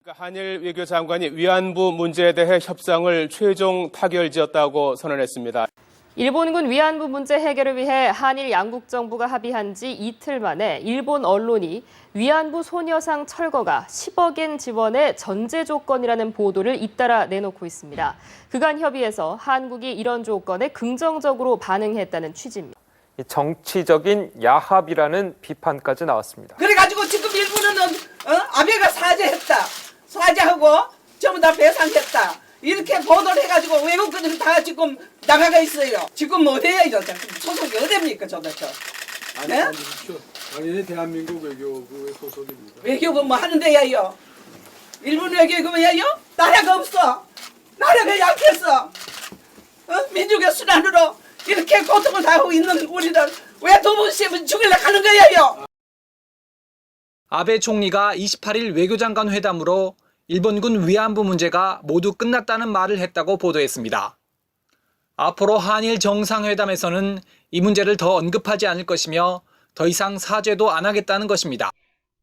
한일 외교장관이 위안부 문제에 대해 협상을 최종 타결지었다고 선언했습니다. 일본군 위안부 문제 해결을 위해 한일 양국 정부가 합의한 지 이틀 만에 일본 언론이 위안부 소녀상 철거가 10억엔 지원의 전제 조건이라는 보도를 잇따라 내놓고 있습니다. 그간 협의에서 한국이 이런 조건에 긍정적으로 반응했다는 취지입니다. 정치적인 야합이라는 비판까지 나왔습니다. 그래가지고 지금 일본은 아베가 사죄하고 전부 다 배상했다. 이렇게 보도를 해가지고 외국인들이 다 지금 나가가 있어요. 지금 어디에요? 소속이 어디입니까 도대체? 네? 당연히 대한민국 외교부의 소속입니다. 외교부 뭐 하는 데야요? 일본 외교부야요? 나라가 없어. 나라가 약했어. 민족의 순환으로 이렇게 고통을 당하고 있는 우리를 왜 도무시 죽이려 하는 거예요? 아베 총리가 28일 외교장관 회담으로 일본군 위안부 문제가 모두 끝났다는 말을 했다고 보도했습니다. 앞으로 한일 정상회담에서는 이 문제를 더 언급하지 않을 것이며 더 이상 사죄도 안 하겠다는 것입니다.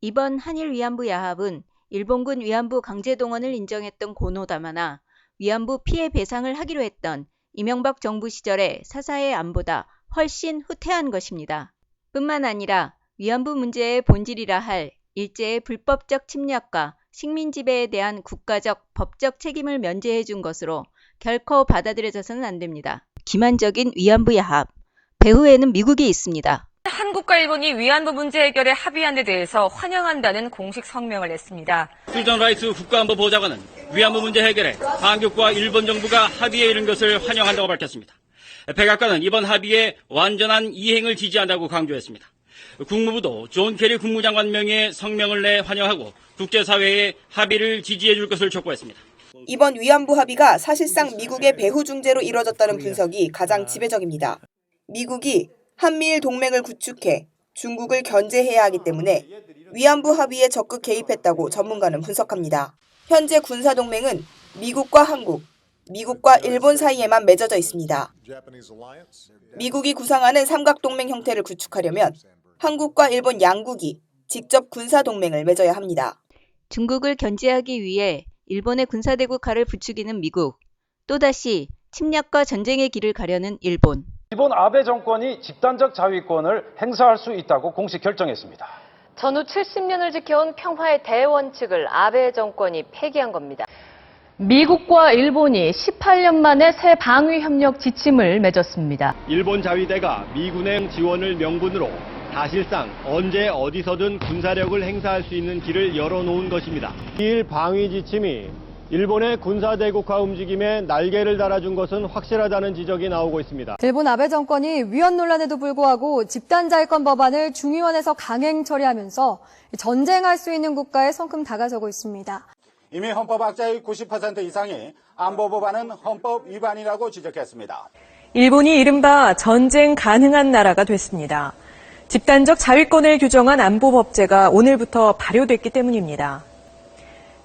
이번 한일 위안부 야합은 일본군 위안부 강제동원을 인정했던 고노다마나 위안부 피해 배상을 하기로 했던 이명박 정부 시절의 사사의 안보다 훨씬 후퇴한 것입니다. 뿐만 아니라 위안부 문제의 본질이라 할 일제의 불법적 침략과 식민 지배에 대한 국가적, 법적 책임을 면제해 준 것으로 결코 받아들여져서는 안 됩니다. 기만적인 위안부 야합, 배후에는 미국이 있습니다. 한국과 일본이 위안부 문제 해결에 합의한 데 대해서 환영한다는 공식 성명을 냈습니다. 수전 라이스 국가안보보좌관은 위안부 문제 해결에 한국과 일본 정부가 합의에 이른 것을 환영한다고 밝혔습니다. 백악관은 이번 합의에 완전한 이행을 지지한다고 강조했습니다. 국무부도 존 케리 국무장관 명의의 성명을 내 환영하고 국제사회에 합의를 지지해 줄 것을 촉구했습니다. 이번 위안부 합의가 사실상 미국의 배후 중재로 이뤄졌다는 분석이 가장 지배적입니다. 미국이 한미일 동맹을 구축해 중국을 견제해야 하기 때문에 위안부 합의에 적극 개입했다고 전문가는 분석합니다. 현재 군사동맹은 미국과 한국, 미국과 일본 사이에만 맺어져 있습니다. 미국이 구상하는 삼각동맹 형태를 구축하려면 한국과 일본 양국이 직접 군사동맹을 맺어야 합니다. 중국을 견제하기 위해 일본의 군사대국화를 부추기는 미국, 또다시 침략과 전쟁의 길을 가려는 일본. 이번 아베 정권이 집단적 자위권을 행사할 수 있다고 공식 결정했습니다. 전후 70년을 지켜온 평화의 대원칙을 아베 정권이 폐기한 겁니다. 미국과 일본이 18년 만에 새 방위협력 지침을 맺었습니다. 일본 자위대가 미군의 지원을 명분으로 사실상 언제 어디서든 군사력을 행사할 수 있는 길을 열어놓은 것입니다. 이 방위 지침이 일본의 군사대국화 움직임에 날개를 달아준 것은 확실하다는 지적이 나오고 있습니다. 일본 아베 정권이 위헌 논란에도 불구하고 집단자위권 법안을 중의원에서 강행 처리하면서 전쟁할 수 있는 국가에 성큼 다가서고 있습니다. 이미 헌법학자의 90% 이상이 안보 법안은 헌법 위반이라고 지적했습니다. 일본이 이른바 전쟁 가능한 나라가 됐습니다. 집단적 자위권을 규정한 안보법제가 오늘부터 발효됐기 때문입니다.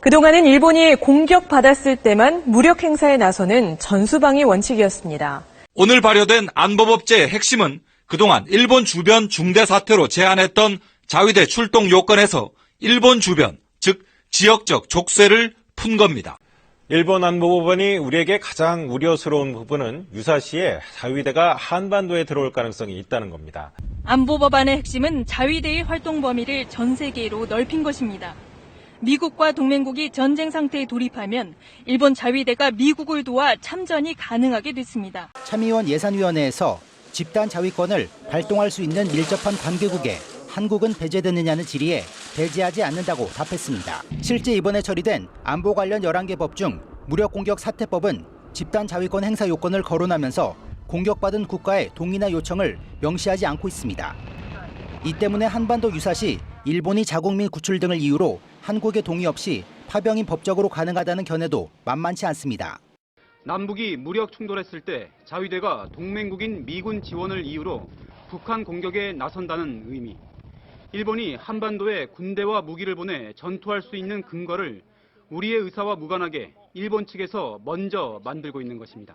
그동안은 일본이 공격받았을 때만 무력 행사에 나서는 전수방위 원칙이었습니다. 오늘 발효된 안보법제의 핵심은 그동안 일본 주변 중대 사태로 제한했던 자위대 출동 요건에서 일본 주변, 즉 지역적 족쇄를 푼 겁니다. 일본 안보법원이 우리에게 가장 우려스러운 부분은 유사시에 자위대가 한반도에 들어올 가능성이 있다는 겁니다. 안보법안의 핵심은 자위대의 활동 범위를 전 세계로 넓힌 것입니다. 미국과 동맹국이 전쟁 상태에 돌입하면 일본 자위대가 미국을 도와 참전이 가능하게 됐습니다. 참의원 예산위원회에서 집단 자위권을 발동할 수 있는 밀접한 관계국에 한국은 배제되느냐는 질의에 배제하지 않는다고 답했습니다. 실제 이번에 처리된 안보 관련 11개 법 중 무력공격 사태법은 집단 자위권 행사 요건을 거론하면서 공격받은 국가의 동의나 요청을 명시하지 않고 있습니다. 이 때문에 한반도 유사시 일본이 자국민 구출 등을 이유로 한국의 동의 없이 파병이 법적으로 가능하다는 견해도 만만치 않습니다. 남북이 무력 충돌했을 때 자위대가 동맹국인 미군 지원을 이유로 북한 공격에 나선다는 의미. 일본이 한반도에 군대와 무기를 보내 전투할 수 있는 근거를 우리의 의사와 무관하게 일본 측에서 먼저 만들고 있는 것입니다.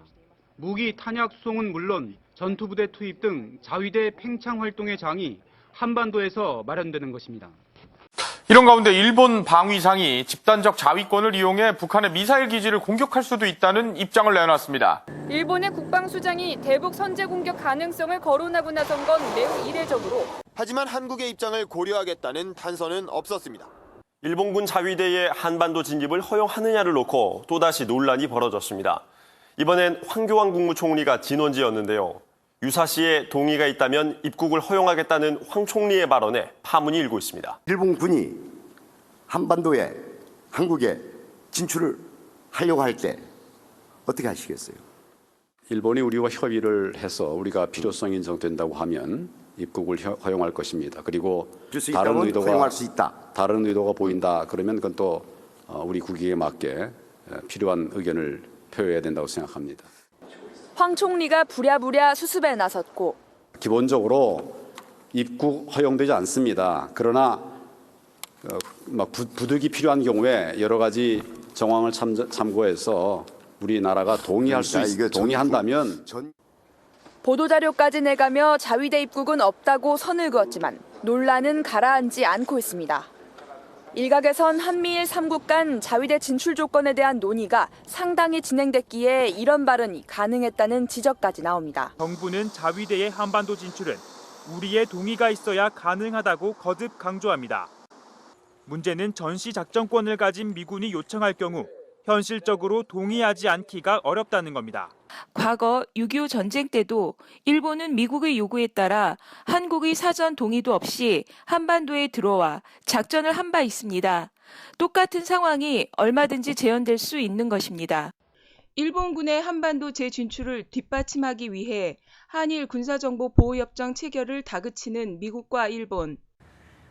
무기 탄약 수송은 물론 전투부대 투입 등 자위대 팽창 활동의 장이 한반도에서 마련되는 것입니다. 이런 가운데 일본 방위상이 집단적 자위권을 이용해 북한의 미사일 기지를 공격할 수도 있다는 입장을 내놨습니다. 일본의 국방수장이 대북 선제 공격 가능성을 거론하고 나선 건 매우 이례적으로. 하지만 한국의 입장을 고려하겠다는 단서는 없었습니다. 일본군 자위대의 한반도 진입을 허용하느냐를 놓고 또다시 논란이 벌어졌습니다. 이번엔 황교안 국무총리가 진원지였는데요. 유사시에 동의가 있다면 입국을 허용하겠다는 황 총리의 발언에 파문이 일고 있습니다. 일본군이 한반도에 한국에 진출을 하려고 할 때 어떻게 하시겠어요? 일본이 우리와 협의를 해서 우리가 필요성이 인정된다고 하면 입국을 허용할 것입니다. 그리고 다른 의도가 보인다 그러면 그건 또 우리 국익에 맞게 필요한 의견을 표해야 된다고 생각합니다. 황 총리가 부랴부랴 수습에 나섰고 기본적으로 입국 허용되지 않습니다. 그러나 부득이 필요한 경우에 여러 가지 정황을 참고해서 우리나라가 동의한다면 보도자료까지 내가며 자위대 입국은 없다고 선을 그었지만 논란은 가라앉지 않고 있습니다. 일각에선 한미일 3국 간 자위대 진출 조건에 대한 논의가 상당히 진행됐기에 이런 발언이 가능했다는 지적까지 나옵니다. 정부는 자위대의 한반도 진출은 우리의 동의가 있어야 가능하다고 거듭 강조합니다. 문제는 전시 작전권을 가진 미군이 요청할 경우 현실적으로 동의하지 않기가 어렵다는 겁니다. 과거 6.25 전쟁 때도 일본은 미국의 요구에 따라 한국의 사전 동의도 없이 한반도에 들어와 작전을 한 바 있습니다. 똑같은 상황이 얼마든지 재현될 수 있는 것입니다. 일본군의 한반도 재진출을 뒷받침하기 위해 한일 군사정보보호협정 체결을 다그치는 미국과 일본.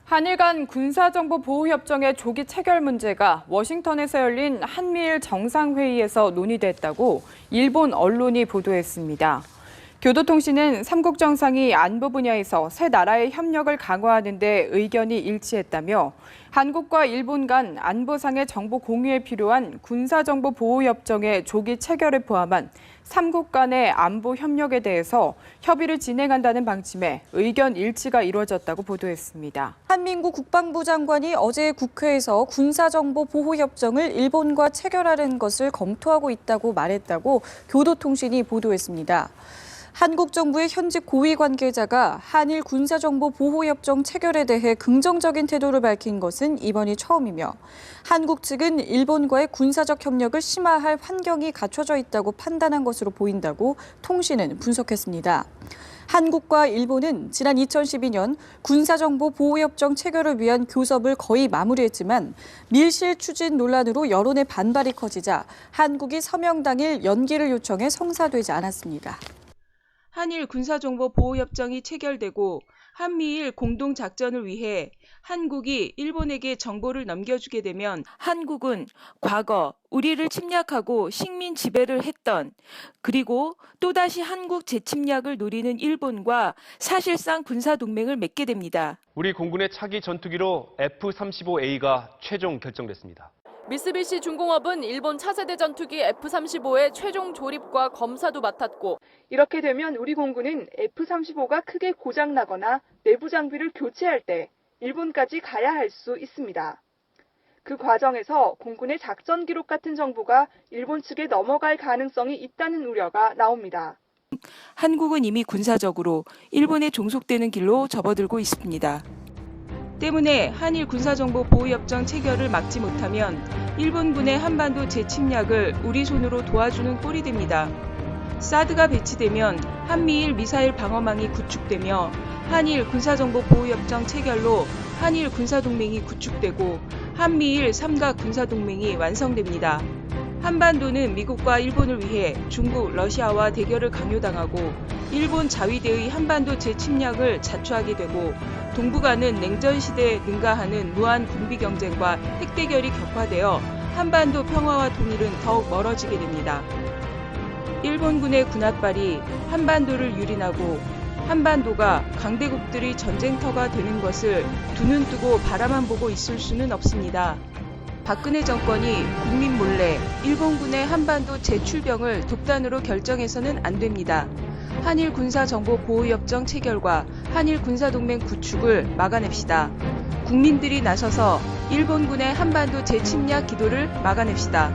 한일 간 군사정보보호협정의 조기 체결 문제가 워싱턴에서 열린 한미일 정상회의에서 논의됐다고 일본 언론이 보도했습니다. 교도통신은 3국 정상이 안보 분야에서 세 나라의 협력을 강화하는 데 의견이 일치했다며 한국과 일본 간 안보상의 정보 공유에 필요한 군사정보보호협정의 조기 체결을 포함한 3국 간의 안보 협력에 대해서 협의를 진행한다는 방침에 의견 일치가 이루어졌다고 보도했습니다. 한민구 국방부 장관이 어제 국회에서 군사정보보호협정을 일본과 체결하는 것을 검토하고 있다고 말했다고 교도통신이 보도했습니다. 한국 정부의 현직 고위 관계자가 한일 군사정보보호협정 체결에 대해 긍정적인 태도를 밝힌 것은 이번이 처음이며 한국 측은 일본과의 군사적 협력을 심화할 환경이 갖춰져 있다고 판단한 것으로 보인다고 통신은 분석했습니다. 한국과 일본은 지난 2012년 군사정보보호협정 체결을 위한 교섭을 거의 마무리했지만 밀실 추진 논란으로 여론의 반발이 커지자 한국이 서명 당일 연기를 요청해 성사되지 않았습니다. 한일 군사정보보호협정이 체결되고 한미일 공동작전을 위해 한국이 일본에게 정보를 넘겨주게 되면 한국은 과거 우리를 침략하고 식민 지배를 했던 그리고 또다시 한국 재침략을 노리는 일본과 사실상 군사동맹을 맺게 됩니다. 우리 공군의 차기 전투기로 F-35A가 최종 결정됐습니다. 미쓰비시 중공업은 일본 차세대 전투기 F-35의 최종 조립과 검사도 맡았고 이렇게 되면 우리 공군은 F-35가 크게 고장나거나 내부 장비를 교체할 때 일본까지 가야 할 수 있습니다. 그 과정에서 공군의 작전 기록 같은 정보가 일본 측에 넘어갈 가능성이 있다는 우려가 나옵니다. 한국은 이미 군사적으로 일본에 종속되는 길로 접어들고 있습니다. 때문에 한일 군사정보보호협정 체결을 막지 못하면 일본군의 한반도 재침략을 우리 손으로 도와주는 꼴이 됩니다. 사드가 배치되면 한미일 미사일 방어망이 구축되며 한일 군사정보보호협정 체결로 한일 군사동맹이 구축되고 한미일 삼각 군사동맹이 완성됩니다. 한반도는 미국과 일본을 위해 중국, 러시아와 대결을 강요당하고 일본 자위대의 한반도 재침략을 자초하게 되고 동북아는 냉전 시대에 능가하는 무한 군비 경쟁과 핵대결이 격화되어 한반도 평화와 통일은 더욱 멀어지게 됩니다. 일본군의 군합발이 한반도를 유린하고 한반도가 강대국들의 전쟁터가 되는 것을 두 눈 뜨고 바라만 보고 있을 수는 없습니다. 박근혜 정권이 국민 몰래 일본군의 한반도 재출병을 독단으로 결정해서는 안 됩니다. 한일 군사정보보호협정 체결과 한일 군사동맹 구축을 막아냅시다. 국민들이 나서서 일본군의 한반도 재침략 기도를 막아냅시다.